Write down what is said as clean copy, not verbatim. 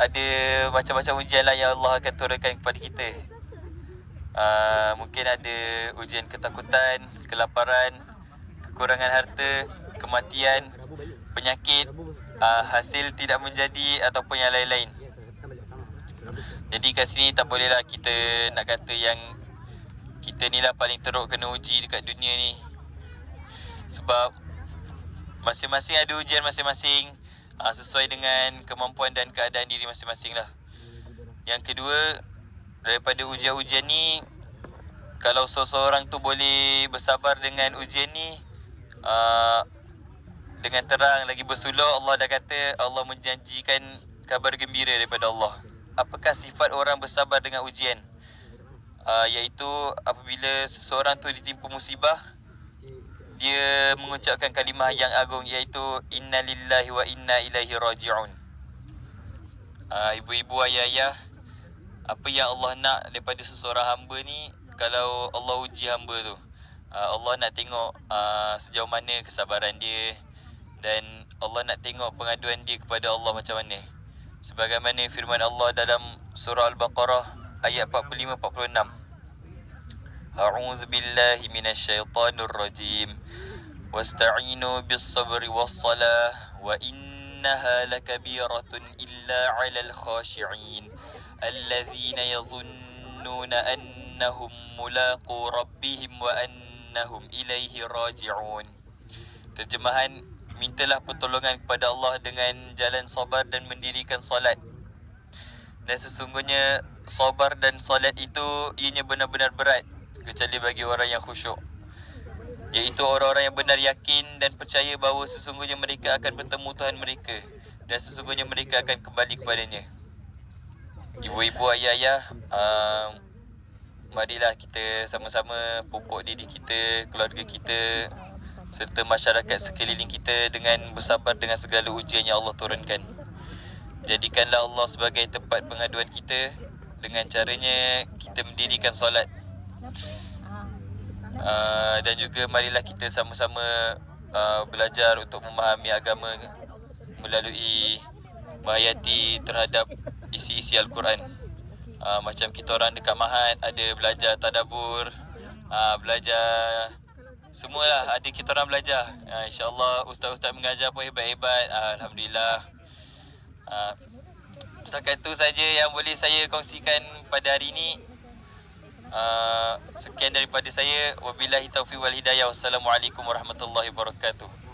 ada macam-macam ujian lah yang Allah akan turunkan kepada kita. Mungkin ada ujian ketakutan, kelaparan, kekurangan harta, kematian, penyakit, hasil tidak menjadi ataupun yang lain-lain. Jadi kat sini tak bolehlah kita nak kata yang kita ni lah paling teruk kena uji dekat dunia ni. Sebab masing-masing ada ujian masing-masing, sesuai dengan kemampuan dan keadaan diri masing-masing lah. Yang kedua, daripada ujian-ujian ni, kalau seseorang tu boleh bersabar dengan ujian ni, dengan terang lagi bersuluk, Allah dah kata, Allah menjanjikan kabar gembira daripada Allah. Apakah sifat orang bersabar dengan ujian? Iaitu apabila seseorang tu ditimpa musibah, dia mengucapkan kalimah yang agung, iaitu Inna lillahi wa inna ilaihi raji'un. Ibu-ibu, ayah-ayah, apa yang Allah nak daripada seseorang hamba ni, kalau Allah uji hamba tu, Allah nak tengok sejauh mana kesabaran dia, dan Allah nak tengok pengaduan dia kepada Allah macam mana. Sebagaimana firman Allah dalam surah Al-Baqarah ayat 45-46. A'udzu billahi minasyaitonir rajim. Wasta'inu bis-sabri was-salah wa innaha lakabiratun illa 'alal khashi'in alladzina yadhunnuna annahum mulaqu rabbihim wa annahum ilaihi raji'un. Terjemahan, mintalah pertolongan kepada Allah dengan jalan sabar dan mendirikan solat. Dan sesungguhnya sabar dan solat itu ianya benar-benar berat, kecuali bagi orang yang khusyuk, iaitu orang-orang yang benar yakin dan percaya bahawa sesungguhnya mereka akan bertemu Tuhan mereka, dan sesungguhnya mereka akan kembali kepadanya. Ibu-ibu, ayah-ayah, marilah kita sama-sama pupuk diri kita, keluarga kita, serta masyarakat sekeliling kita dengan bersabar dengan segala ujian yang Allah turunkan. Jadikanlah Allah sebagai tempat pengaduan kita dengan caranya kita mendirikan solat. Dan juga marilah kita sama-sama belajar untuk memahami agama melalui menghayati terhadap isi-isi Al-Quran. Macam kita orang dekat Mahat ada belajar tadabbur, belajar semualah, ada kita orang belajar. InsyaAllah ustaz-ustaz mengajar pun hebat-hebat. Alhamdulillah. Setakat itu saja yang boleh saya kongsikan pada hari ini. Sekian daripada saya. Wabillahi taufiq wal hidayah. Wassalamualaikum warahmatullahi wabarakatuh.